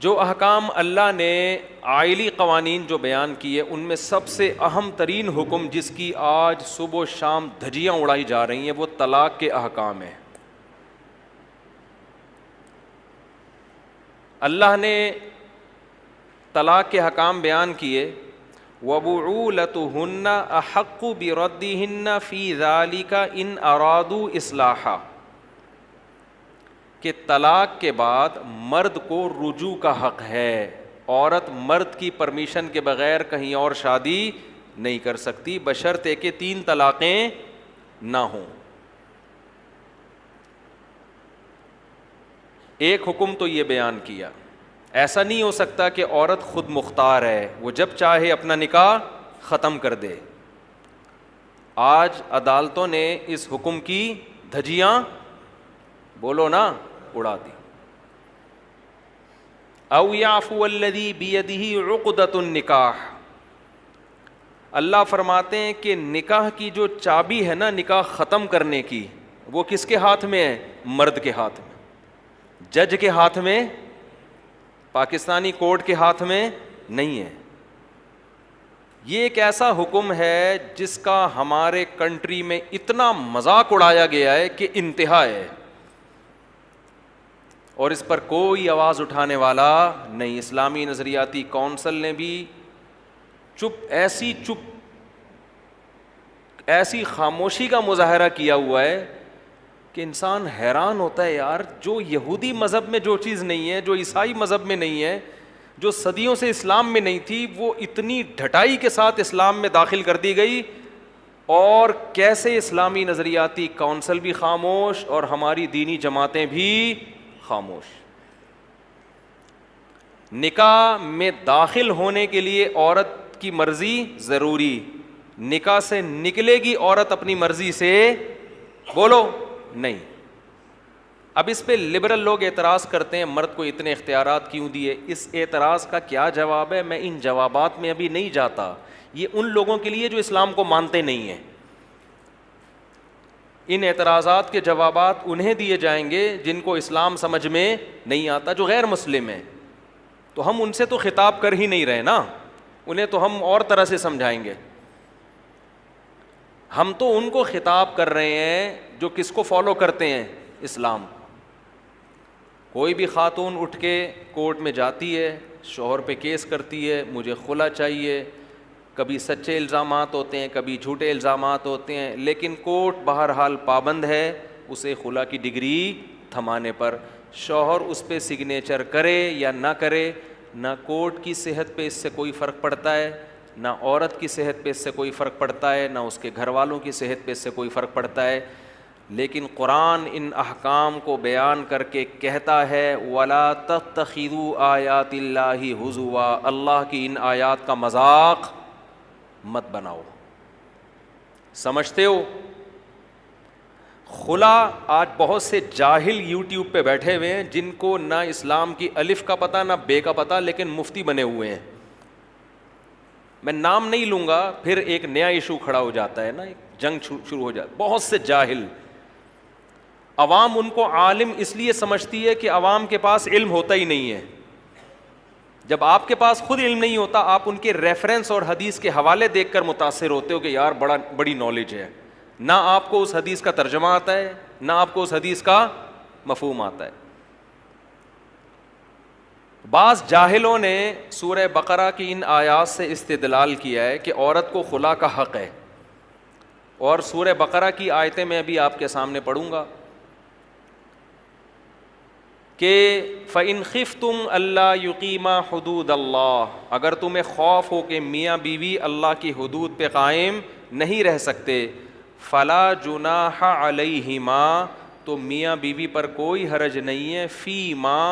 جو احکام اللہ نے آئلی قوانین جو بیان کیے ان میں سب سے اہم ترین حکم جس کی آج صبح و شام دھجیاں اڑائی جا رہی ہیں وہ طلاق کے احکام ہیں. اللہ نے طلاق کے احکام بیان کیے. وَبُعُولَتُهُنَّ أَحَقُّ بِرَدِّهِنَّ فِي ذَلِكَ إِنْ أَرَادُوا إِصْلَاحًا کہ طلاق کے بعد مرد کو رجوع کا حق ہے. عورت مرد کی پرمیشن کے بغیر کہیں اور شادی نہیں کر سکتی بشرطے کہ 3 طلاقیں نہ ہوں. ایک حکم تو یہ بیان کیا. ایسا نہیں ہو سکتا کہ عورت خود مختار ہے, وہ جب چاہے اپنا نکاح ختم کر دے. آج عدالتوں نے اس حکم کی دھجیاں بولو نا اڑا دی. او یعفو الذی بیدہ عقدۃ النکاح, اللہ فرماتے ہیں کہ نکاح کی جو چابی ہے نا نکاح ختم کرنے کی, وہ کس کے ہاتھ میں ہے؟ مرد کے ہاتھ میں. جج کے ہاتھ میں, پاکستانی کورٹ کے ہاتھ میں نہیں ہے. یہ ایک ایسا حکم ہے جس کا ہمارے کنٹری میں اتنا مذاق اڑایا گیا ہے کہ انتہا ہے, اور اس پر کوئی آواز اٹھانے والا نہیں. اسلامی نظریاتی کونسل نے بھی ایسی خاموشی کا مظاہرہ کیا ہوا ہے کہ انسان حیران ہوتا ہے. یار, جو یہودی مذہب میں جو چیز نہیں ہے, جو عیسائی مذہب میں نہیں ہے, جو صدیوں سے اسلام میں نہیں تھی, وہ اتنی ڈھٹائی کے ساتھ اسلام میں داخل کر دی گئی. اور کیسے اسلامی نظریاتی کونسل بھی خاموش اور ہماری دینی جماعتیں بھی خاموش. نکاح میں داخل ہونے کے لیے عورت کی مرضی ضروری, نکاح سے نکلے گی عورت اپنی مرضی سے بولو نہیں. اب اس پہ لبرل لوگ اعتراض کرتے ہیں مرد کو اتنے اختیارات کیوں دیے. اس اعتراض کا کیا جواب ہے؟ میں ان جوابات میں ابھی نہیں جاتا. یہ ان لوگوں کے لیے جو اسلام کو مانتے نہیں ہیں. ان اعتراضات کے جوابات انہیں دیے جائیں گے جن کو اسلام سمجھ میں نہیں آتا, جو غیر مسلم ہیں. تو ہم ان سے تو خطاب کر ہی نہیں رہے نا, انہیں تو ہم اور طرح سے سمجھائیں گے. ہم تو ان کو خطاب کر رہے ہیں جو کس کو فالو کرتے ہیں؟ اسلام. کوئی بھی خاتون اٹھ کے کورٹ میں جاتی ہے, شوہر پہ کیس کرتی ہے, مجھے خلا چاہیے. کبھی سچے الزامات ہوتے ہیں, کبھی جھوٹے الزامات ہوتے ہیں, لیکن کورٹ بہرحال پابند ہے اسے خلا کی ڈگری تھمانے پر. شوہر اس پہ سگنیچر کرے یا نہ کرے, نہ کورٹ کی صحت پہ اس سے کوئی فرق پڑتا ہے, نہ عورت کی صحت پہ اس سے کوئی فرق پڑتا ہے, نہ اس کے گھر والوں کی صحت پہ اس سے کوئی فرق پڑتا ہے. لیکن قرآن ان احکام کو بیان کر کے کہتا ہے وَلَا تَتَّخِذُوا آیَاتِ اللَّهِ ہُزُوًا, اللہ کی ان آیات کا مذاق مت بناؤ. سمجھتے ہو؟ خلا آج بہت سے جاہل یوٹیوب پہ بیٹھے ہوئے ہیں جن کو نہ اسلام کی الف کا پتہ نہ بے کا پتہ, لیکن مفتی بنے ہوئے ہیں. میں نام نہیں لوں گا, پھر ایک نیا ایشو کھڑا ہو جاتا ہے نا, ایک جنگ شروع ہو جاتا. بہت سے جاہل, عوام ان کو عالم اس لیے سمجھتی ہے کہ عوام کے پاس علم ہوتا ہی نہیں ہے. جب آپ کے پاس خود علم نہیں ہوتا, آپ ان کے ریفرنس اور حدیث کے حوالے دیکھ کر متاثر ہوتے ہو کہ یار بڑی نالج ہے. نہ آپ کو اس حدیث کا ترجمہ آتا ہے, نہ آپ کو اس حدیث کا مفہوم آتا ہے. بعض جاہلوں نے سورہ بقرہ کی ان آیات سے استدلال کیا ہے کہ عورت کو خلا کا حق ہے, اور سورہ بقرہ کی آیتیں میں ابھی آپ کے سامنے پڑھوں گا کہ فَإِنْ خِفْتُمْ أَلَّا يُقِيمَا حُدُودَ اللَّهِ, اگر تمہیں خوف ہو کہ میاں بیوی اللہ کی حدود پہ قائم نہیں رہ سکتے, فَلَا جُنَاحَ عَلَيْهِمَا, تو میاں بیوی پر کوئی حرج نہیں ہے, فی ما,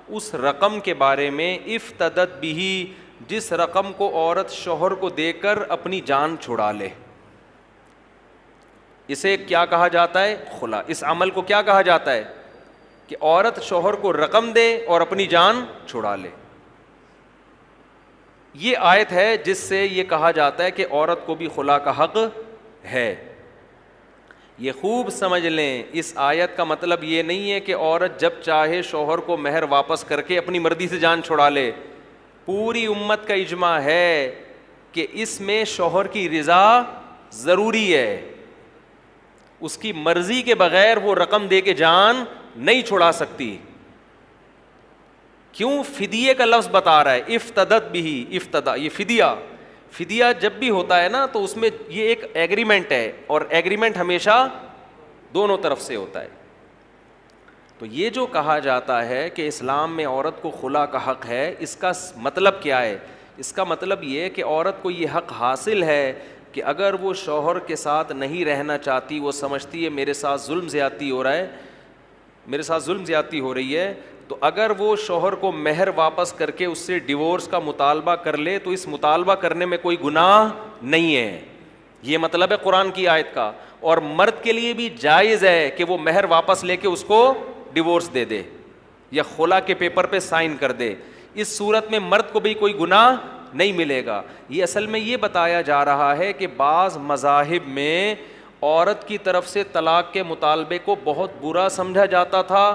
اس رقم کے بارے میں, افتدت بھی, جس رقم کو عورت شوہر کو دے کر اپنی جان چھڑا لے. اسے کیا کہا جاتا ہے؟ خلا. اس عمل کو کیا کہا جاتا ہے؟ کہ عورت شوہر کو رقم دے اور اپنی جان چھڑا لے. یہ آیت ہے جس سے یہ کہا جاتا ہے کہ عورت کو بھی خلا کا حق ہے. یہ خوب سمجھ لیں, اس آیت کا مطلب یہ نہیں ہے کہ عورت جب چاہے شوہر کو مہر واپس کر کے اپنی مرضی سے جان چھڑا لے. پوری امت کا اجماع ہے کہ اس میں شوہر کی رضا ضروری ہے, اس کی مرضی کے بغیر وہ رقم دے کے جان نہیں چھڑا سکتی. کیوں؟ فدیے کا لفظ بتا رہا ہے, افتدت بھی, افتدا یہ فدیہ جب بھی ہوتا ہے نا تو اس میں یہ ایک ایگریمنٹ ہے, اور ایگریمنٹ ہمیشہ دونوں طرف سے ہوتا ہے. تو یہ جو کہا جاتا ہے کہ اسلام میں عورت کو خلا کا حق ہے, اس کا مطلب کیا ہے؟ اس کا مطلب یہ کہ عورت کو یہ حق حاصل ہے کہ اگر وہ شوہر کے ساتھ نہیں رہنا چاہتی, وہ سمجھتی ہے میرے ساتھ ظلم زیادتی ہو رہا ہے, میرے ساتھ ظلم زیادتی ہو رہی ہے, تو اگر وہ شوہر کو مہر واپس کر کے اس سے ڈیورس کا مطالبہ کر لے تو اس مطالبہ کرنے میں کوئی گناہ نہیں ہے. یہ مطلب ہے قرآن کی آیت کا. اور مرد کے لیے بھی جائز ہے کہ وہ مہر واپس لے کے اس کو ڈیورس دے دے یا خلا کے پیپر پہ سائن کر دے. اس صورت میں مرد کو بھی کوئی گناہ نہیں ملے گا. یہ اصل میں یہ بتایا جا رہا ہے کہ بعض مذاہب میں عورت کی طرف سے طلاق کے مطالبے کو بہت برا سمجھا جاتا تھا.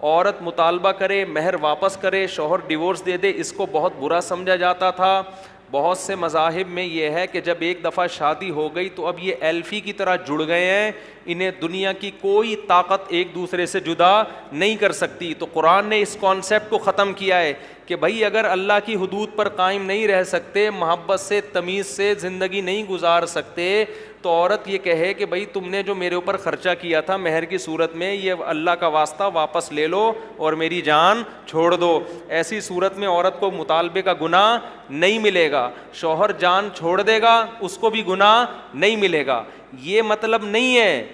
عورت مطالبہ کرے, مہر واپس کرے, شوہر ڈیورس دے دے, اس کو بہت برا سمجھا جاتا تھا. بہت سے مذاہب میں یہ ہے کہ جب ایک دفعہ شادی ہو گئی تو اب یہ ایلفی کی طرح جڑ گئے ہیں, انہیں دنیا کی کوئی طاقت ایک دوسرے سے جدا نہیں کر سکتی. تو قرآن نے اس کانسیپٹ کو ختم کیا ہے کہ بھائی اگر اللہ کی حدود پر قائم نہیں رہ سکتے, محبت سے تمیز سے زندگی نہیں گزار سکتے, تو عورت یہ کہے کہ بھائی تم نے جو میرے اوپر خرچہ کیا تھا مہر کی صورت میں, یہ اللہ کا واسطہ واپس لے لو اور میری جان چھوڑ دو. ایسی صورت میں عورت کو مطالبے کا گناہ نہیں ملے گا. شوہر جان چھوڑ دے گا, اس کو بھی گناہ نہیں ملے گا. یہ مطلب نہیں ہے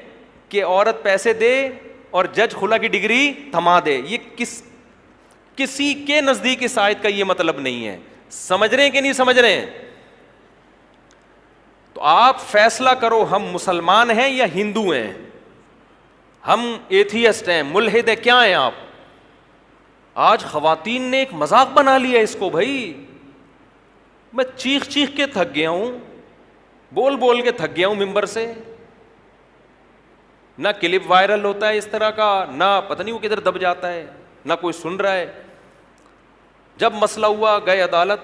کہ عورت پیسے دے اور جج خلا کی ڈگری تھما دے. یہ کسی کے نزدیک اس آیت کا یہ مطلب نہیں ہے. سمجھ رہے ہیں کہ نہیں سمجھ رہے ہیں؟ تو آپ فیصلہ کرو, ہم مسلمان ہیں یا ہندو ہیں, ہم ایتھیسٹ ہیں, ملحد ہیں, کیا ہیں آپ؟ آج خواتین نے ایک مذاق بنا لیا اس کو. بھائی میں چیخ کے تھک گیا ہوں, بول کے تھک گیا ہوں ممبر سے. نہ کلپ وائرل ہوتا ہے اس طرح کا, نہ پتہ نہیں وہ کدھر دب جاتا ہے, نہ کوئی سن رہا ہے. جب مسئلہ ہوا گئے عدالت,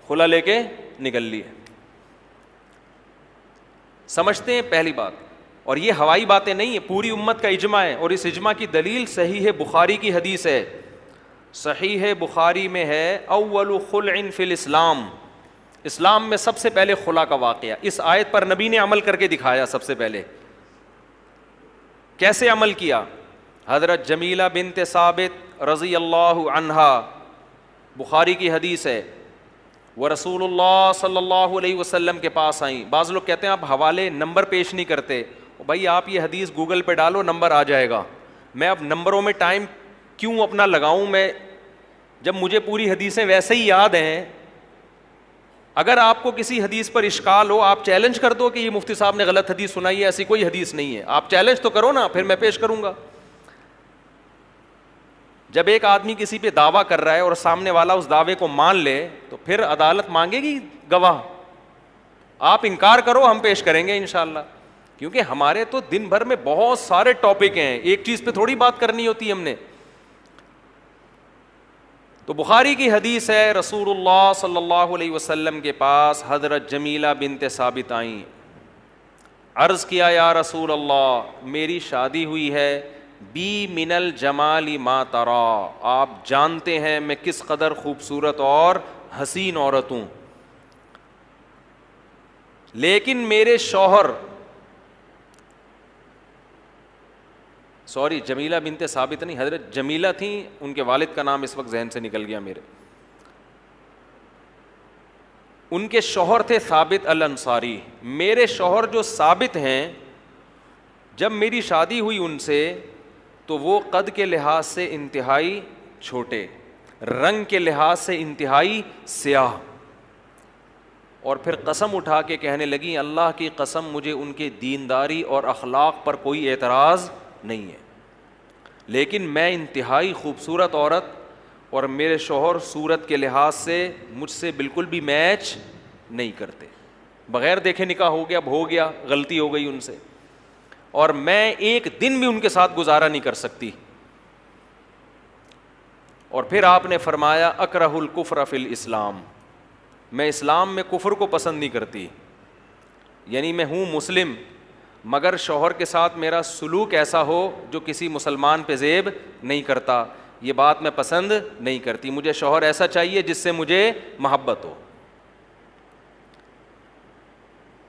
خلا لے کے نکل لیے. سمجھتے ہیں پہلی بات. اور یہ ہوائی باتیں نہیں ہیں, پوری امت کا اجماع ہے, اور اس اجماع کی دلیل صحیح ہے بخاری کی حدیث ہے. صحیح ہے بخاری میں ہے, اول خلع فی الاسلام, اسلام میں سب سے پہلے خلا کا واقعہ. اس آیت پر نبی نے عمل کر کے دکھایا. سب سے پہلے کیسے عمل کیا؟ حضرت جمیلہ بنت ثابت رضی اللہ عنہا, بخاری کی حدیث ہے, وہ رسول اللہ صلی اللہ علیہ وسلم کے پاس آئیں. بعض لوگ کہتے ہیں آپ حوالے نمبر پیش نہیں کرتے. بھائی آپ یہ حدیث گوگل پہ ڈالو, نمبر آ جائے گا. میں اب نمبروں میں ٹائم کیوں اپنا لگاؤں میں, جب مجھے پوری حدیثیں ویسے ہی یاد ہیں. اگر آپ کو کسی حدیث پر اشکال ہو, آپ چیلنج کر دو کہ یہ مفتی صاحب نے غلط حدیث سنائی ہے, ایسی کوئی حدیث نہیں ہے. آپ چیلنج تو کرو نا, پھر میں پیش کروں گا. جب ایک آدمی کسی پہ دعویٰ کر رہا ہے اور سامنے والا اس دعوے کو مان لے تو پھر عدالت مانگے گی گواہ. آپ انکار کرو, ہم پیش کریں گے انشاءاللہ. کیونکہ ہمارے تو دن بھر میں بہت سارے ٹاپک ہیں, ایک چیز پہ تھوڑی بات کرنی ہوتی ہے ہم نے. تو بخاری کی حدیث ہے, رسول اللہ صلی اللہ علیہ وسلم کے پاس حضرت جمیلہ بنت ثابت آئیں. عرض کیا, یا رسول اللہ, میری شادی ہوئی ہے, بی من الجمال ما ترا, آپ جانتے ہیں میں کس قدر خوبصورت اور حسین عورت ہوں, لیکن میرے شوہر, سوری جمیلہ بنت ثابت نہیں, حضرت جمیلہ تھیں, ان کے والد کا نام اس وقت ذہن سے نکل گیا میرے. ان کے شوہر تھے ثابت الانصاری. میرے شوہر جو ثابت ہیں, جب میری شادی ہوئی ان سے تو وہ قد کے لحاظ سے انتہائی چھوٹے, رنگ کے لحاظ سے انتہائی سیاہ, اور پھر قسم اٹھا کے کہنے لگی, اللہ کی قسم مجھے ان کے دینداری اور اخلاق پر کوئی اعتراض نہیں ہے, لیکن میں انتہائی خوبصورت عورت اور میرے شوہر صورت کے لحاظ سے مجھ سے بالکل بھی میچ نہیں کرتے. بغیر دیکھے نکاح ہو گیا, اب ہو گیا, غلطی ہو گئی ان سے. اور میں ایک دن بھی ان کے ساتھ گزارا نہیں کر سکتی. اور پھر آپ نے فرمایا اکرہ الکفر فی الاسلام, میں اسلام میں کفر کو پسند نہیں کرتی. یعنی میں ہوں مسلم مگر شوہر کے ساتھ میرا سلوک ایسا ہو جو کسی مسلمان پہ زیب نہیں کرتا, یہ بات میں پسند نہیں کرتی. مجھے شوہر ایسا چاہیے جس سے مجھے محبت ہو.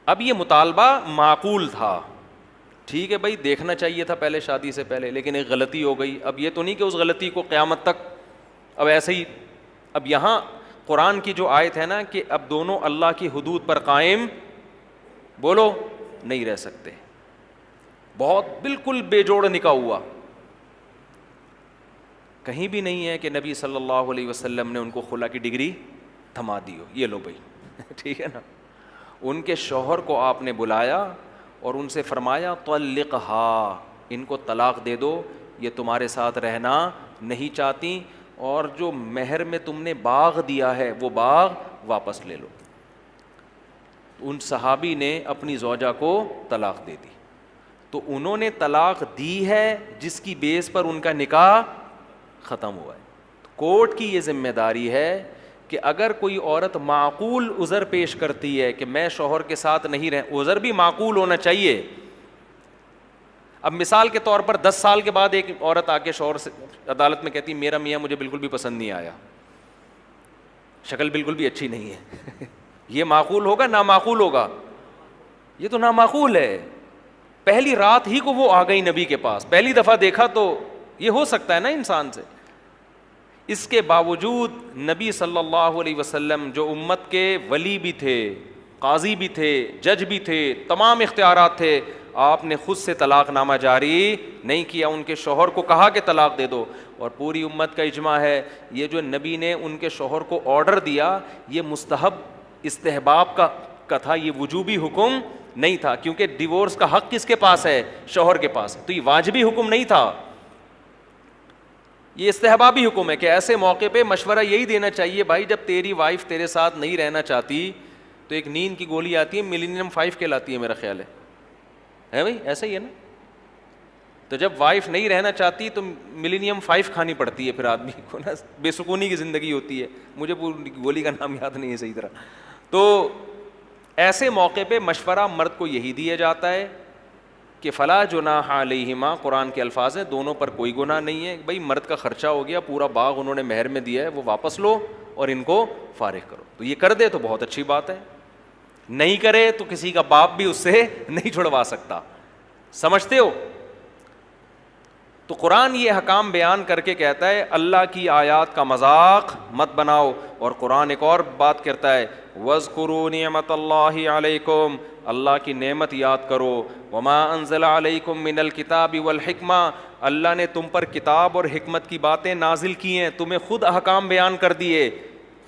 اب یہ مطالبہ معقول تھا, ٹھیک ہے بھائی دیکھنا چاہیے تھا پہلے شادی سے پہلے, لیکن ایک غلطی ہو گئی. اب یہ تو نہیں کہ اس غلطی کو قیامت تک اب ایسے ہی, اب یہاں قرآن کی جو آیت ہے نا کہ اب دونوں اللہ کی حدود پر قائم بولو نہیں رہ سکتے, بہت بالکل بے جوڑ نکاح ہوا. کہیں بھی نہیں ہے کہ نبی صلی اللہ علیہ وسلم نے ان کو خلا کی ڈگری تھما دی ہو, یہ لو بھائی ٹھیک ہے نا. ان کے شوہر کو آپ نے بلایا اور ان سے فرمایا طلقھا, ان کو طلاق دے دو, یہ تمہارے ساتھ رہنا نہیں چاہتی, اور جو مہر میں تم نے باغ دیا ہے وہ باغ واپس لے لو. ان صحابی نے اپنی زوجہ کو طلاق دے دی. تو انہوں نے طلاق دی ہے جس کی بیس پر ان کا نکاح ختم ہوا ہے. کورٹ کی یہ ذمہ داری ہے کہ اگر کوئی عورت معقول عذر پیش کرتی ہے کہ میں شوہر کے ساتھ نہیں عذر بھی معقول ہونا چاہیے. اب مثال کے طور پر 10 سال کے بعد ایک عورت آ کے شوہر سے عدالت میں کہتی میرا میاں مجھے بالکل بھی پسند نہیں آیا, شکل بالکل بھی اچھی نہیں ہے, یہ معقول ہوگا نامعقول ہوگا؟ یہ تو نامعقول ہے. پہلی رات ہی کو وہ آ گئی نبی کے پاس, پہلی دفعہ دیکھا تو یہ ہو سکتا ہے نا انسان سے. اس کے باوجود نبی صلی اللہ علیہ وسلم جو امت کے ولی بھی تھے, قاضی بھی تھے, جج بھی تھے, تمام اختیارات تھے, آپ نے خود سے طلاق نامہ جاری نہیں کیا, ان کے شوہر کو کہا کہ طلاق دے دو. اور پوری امت کا اجماع ہے یہ جو نبی نے ان کے شوہر کو آرڈر دیا یہ مستحب استحباب کا تھا, یہ وجوبی حکم نہیں تھا, کیونکہ ڈیورس کا حق کس کے پاس ہے؟ شوہر کے پاس. تو یہ واجبی حکم نہیں تھا, یہ استحبابی حکم ہے کہ ایسے موقع پہ مشورہ یہی دینا چاہیے بھائی جب تیری وائف تیرے ساتھ نہیں رہنا چاہتی تو ایک نیند کی گولی آتی ہے, ملینیم 5 کہلاتی ہے میرا خیال ہے بھائی, ایسا ہی ہے نا. تو جب وائف نہیں رہنا چاہتی تو ملینیم 5 کھانی پڑتی ہے, پھر آدمی کو نا بے سکونی کی زندگی ہوتی ہے. مجھے پوری گولی کا نام یاد نہیں ہے صحیح طرح. تو ایسے موقع پہ مشورہ مرد کو یہی دیا جاتا ہے کہ فلا جناح علیہما, قرآن کے الفاظ ہیں دونوں پر کوئی گناہ نہیں ہے. بھائی مرد کا خرچہ ہو گیا, پورا باغ انہوں نے مہر میں دیا ہے, وہ واپس لو اور ان کو فارغ کرو. تو یہ کر دے تو بہت اچھی بات ہے, نہیں کرے تو کسی کا باپ بھی اس سے نہیں چھڑوا سکتا. سمجھتے ہو؟ تو قرآن یہ حکام بیان کر کے کہتا ہے اللہ کی آیات کا مذاق مت بناؤ. اور قرآن ایک اور بات کرتا ہے وَاذْكُرُوا نِعْمَةَ اللَّهِ عَلَيْكُمْ, اللہ کی نعمت یاد کرو. وَمَا أَنزَلَ عَلَيْكُمْ مِنَ الْكِتَابِ وَالْحِكْمَةِ, اللہ نے تم پر کتاب اور حکمت کی باتیں نازل کی ہیں, تمہیں خود احکام بیان کر دیے.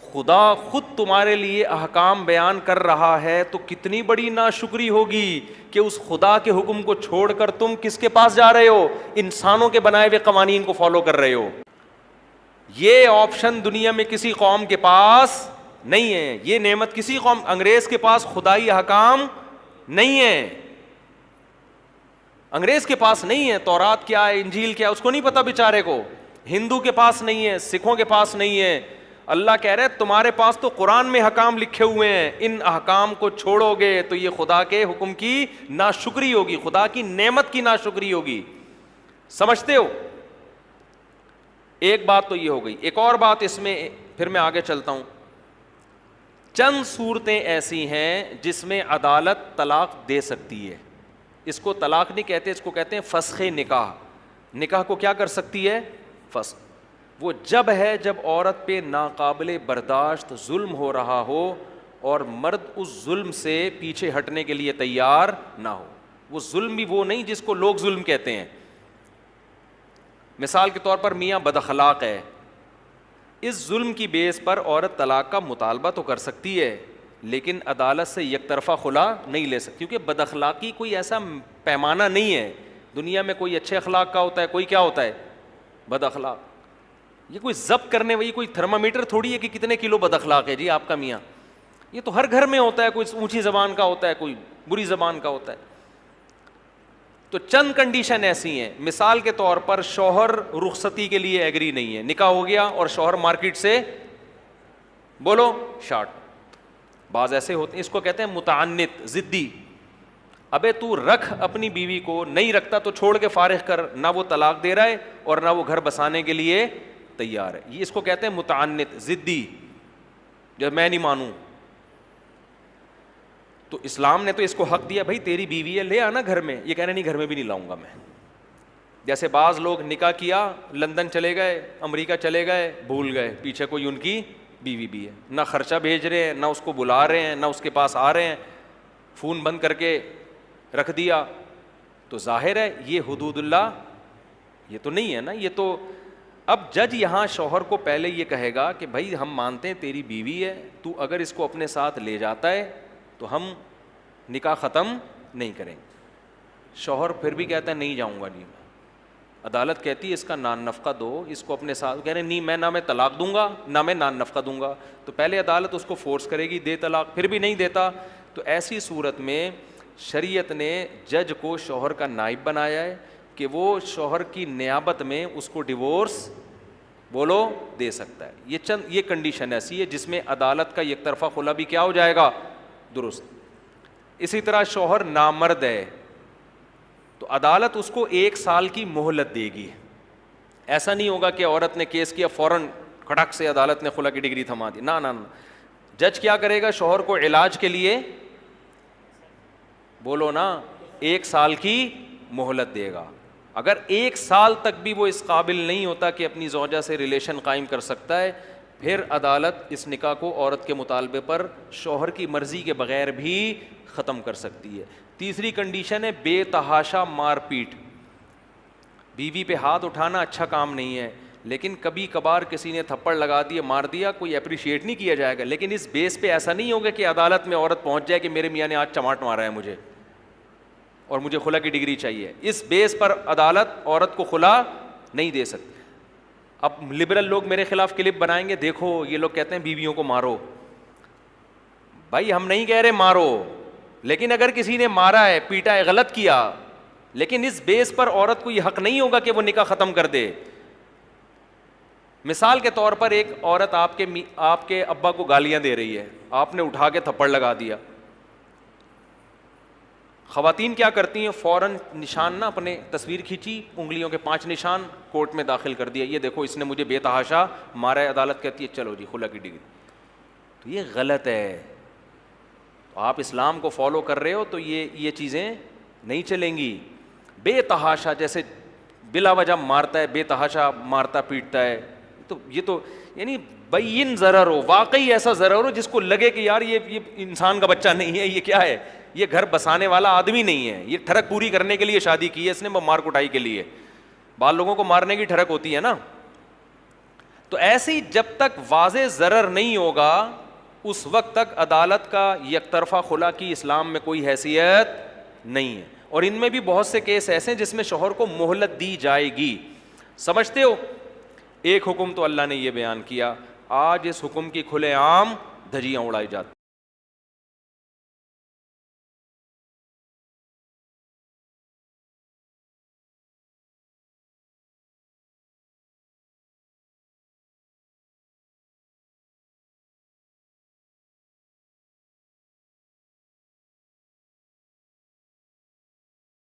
خدا خود تمہارے لیے احکام بیان کر رہا ہے تو کتنی بڑی ناشکری ہوگی کہ اس خدا کے حکم کو چھوڑ کر تم کس کے پاس جا رہے ہو؟ انسانوں کے بنائے ہوئے قوانین کو فالو کر رہے ہو. یہ آپشن دنیا میں کسی قوم کے پاس نہیں ہے, یہ نعمت کسی قوم, انگریز کے پاس خدائی احکام نہیں ہے, انگریز کے پاس نہیں ہے. تورات کیا ہے, انجیل کیا ہے, اس کو نہیں پتا بیچارے کو. ہندو کے پاس نہیں ہے, سکھوں کے پاس نہیں ہے. اللہ کہہ رہے تمہارے پاس تو قرآن میں حکام لکھے ہوئے ہیں, ان احکام کو چھوڑو گے تو یہ خدا کے حکم کی ناشکری ہوگی, خدا کی نعمت کی ناشکری ہوگی. سمجھتے ہو؟ ایک بات تو یہ ہو گئی. ایک اور بات اس میں, پھر میں آگے چلتا ہوں. چند صورتیں ایسی ہیں جس میں عدالت طلاق دے سکتی ہے. اس کو طلاق نہیں کہتے, اس کو کہتے ہیں فسخ نکاح. نکاح کو کیا کر سکتی ہے؟ فسخ. وہ جب ہے جب عورت پہ ناقابل برداشت ظلم ہو رہا ہو اور مرد اس ظلم سے پیچھے ہٹنے کے لیے تیار نہ ہو. وہ ظلم بھی وہ نہیں جس کو لوگ ظلم کہتے ہیں. مثال کے طور پر میاں بد اخلاق ہے, اس ظلم کی بیس پر عورت طلاق کا مطالبہ تو کر سکتی ہے لیکن عدالت سے یک طرفہ خلا نہیں لے سکتی, کیونکہ بد اخلاقی کوئی ایسا پیمانہ نہیں ہے. دنیا میں کوئی اچھے اخلاق کا ہوتا ہے, کوئی کیا ہوتا ہے؟ بد اخلاق. یہ کوئی ضبط کرنے والی کوئی تھرمامیٹر تھوڑی ہے کہ کتنے کلو بد اخلاق ہے جی آپ کا میاں. یہ تو ہر گھر میں ہوتا ہے, کوئی اونچی زبان کا ہوتا ہے, کوئی بری زبان کا ہوتا ہے. تو چند کنڈیشن ایسی ہیں, مثال کے طور پر شوہر رخصتی کے لیے ایگری نہیں ہے, نکاح ہو گیا اور شوہر مارکیٹ سے بولو شارٹ. بعض ایسے ہوتے ہیں, اس کو کہتے ہیں متعنت, ضدی. ابے تو رکھ اپنی بیوی کو, نہیں رکھتا تو چھوڑ کے فارغ کر. نہ وہ طلاق دے رہا ہے اور نہ وہ گھر بسانے کے لیے تیار ہے. یہ اس کو کہتے ہیں متعنت, ضدی, جب میں نہیں مانوں. تو اسلام نے تو اس کو حق دیا, بھائی تیری بیوی ہے لے آنا گھر میں. یہ کہنا نہیں گھر میں بھی نہیں لاؤں گا میں. جیسے بعض لوگ نکاح کیا, لندن چلے گئے, امریکہ چلے گئے, بھول گئے پیچھے کوئی ان کی بیوی بھی ہے, نہ خرچہ بھیج رہے ہیں, نہ اس کو بلا رہے ہیں, نہ اس کے پاس آ رہے ہیں, فون بند کر کے رکھ دیا. تو ظاہر ہے یہ حدود اللہ یہ تو نہیں ہے نا. یہ تو اب جج یہاں شوہر کو پہلے یہ کہے گا کہ بھائی ہم مانتے ہیں تیری بیوی ہے, تو اگر اس کو اپنے ساتھ لے جاتا ہے تو ہم نکاح ختم نہیں کریں. شوہر پھر بھی کہتا ہے نہیں جاؤں گا, نہیں. عدالت کہتی ہے اس کا نان نفقہ دو, اس کو اپنے ساتھ. کہہ رہے نہیں میں نہ میں طلاق دوں گا نہ میں نان نفقہ دوں گا. تو پہلے عدالت اس کو فورس کرے گی دے طلاق, پھر بھی نہیں دیتا تو ایسی صورت میں شریعت نے جج کو شوہر کا نائب بنایا ہے کہ وہ شوہر کی نیابت میں اس کو ڈیورس بولو دے سکتا ہے. یہ کنڈیشن ایسی ہے جس میں عدالت کا یک طرفہ خلا بھی کیا ہو جائے گا, درست. اسی طرح شوہر نامرد ہے تو عدالت اس کو 1 سال کی مہلت دے گی. ایسا نہیں ہوگا کہ عورت نے کیس کیا فوراً کھٹک سے عدالت نے خلا کی ڈگری تھما دی, نہ. جج کیا کرے گا, شوہر کو علاج کے لیے بولو نا 1 سال کی مہلت دے گا. اگر 1 سال تک بھی وہ اس قابل نہیں ہوتا کہ اپنی زوجہ سے ریلیشن قائم کر سکتا ہے, پھر عدالت اس نکاح کو عورت کے مطالبے پر شوہر کی مرضی کے بغیر بھی ختم کر سکتی ہے. تیسری کنڈیشن ہے بے تحاشا مار پیٹ. بیوی پہ ہاتھ اٹھانا اچھا کام نہیں ہے, لیکن کبھی کبھار کسی نے تھپڑ لگا دیا مار دیا, کوئی اپریشیٹ نہیں کیا جائے گا. لیکن اس بیس پہ ایسا نہیں ہوگا کہ عدالت میں عورت پہنچ جائے کہ میرے میاں نے آج چماٹ مارا ہے مجھے اور مجھے خلا کی ڈگری چاہیے. اس بیس پر عدالت عورت کو خلا نہیں دے سکتی. اب لبرل لوگ میرے خلاف کلپ بنائیں گے, دیکھو یہ لوگ کہتے ہیں بیویوں کو مارو. بھائی ہم نہیں کہہ رہے مارو, لیکن اگر کسی نے مارا ہے, پیٹا ہے, غلط کیا, لیکن اس بیس پر عورت کو یہ حق نہیں ہوگا کہ وہ نکاح ختم کر دے. مثال کے طور پر ایک عورت آپ کے ابا کو گالیاں دے رہی ہے, آپ نے اٹھا کے تھپڑ لگا دیا. خواتین کیا کرتی ہیں, فوراً نشان نا اپنے تصویر کھینچی, انگلیوں کے 5 نشان کورٹ میں داخل کر دیا, یہ دیکھو اس نے مجھے بے تحاشا مارا ہے. عدالت کہتی ہے چلو جی خلا کی ڈگری. تو یہ غلط ہے. آپ اسلام کو فالو کر رہے ہو تو یہ چیزیں نہیں چلیں گی. بے تحاشا جیسے بلا وجہ مارتا ہے, بے تحاشا مارتا پیٹتا ہے, تو یہ تو یعنی بین ضرر ہو, واقعی ایسا ضرر ہو جس کو لگے کہ یار یہ انسان کا بچہ نہیں ہے, یہ کیا ہے, یہ گھر بسانے والا آدمی نہیں ہے, یہ ٹھڑک پوری کرنے کے لیے شادی کی ہے اس نے, مار کٹائی کے لیے. بعض لوگوں کو مارنے کی ٹھڑک ہوتی ہے نا. تو ایسے ہی جب تک واضح ضرر نہیں ہوگا اس وقت تک عدالت کا یک طرفہ خلا کی اسلام میں کوئی حیثیت نہیں ہے. اور ان میں بھی بہت سے کیس ایسے ہیں جس میں شوہر کو مہلت دی جائے گی. سمجھتے ہو, ایک حکم تو اللہ نے یہ بیان کیا, آج اس حکم کی کھلے عام دھجیاں اڑائی جاتی.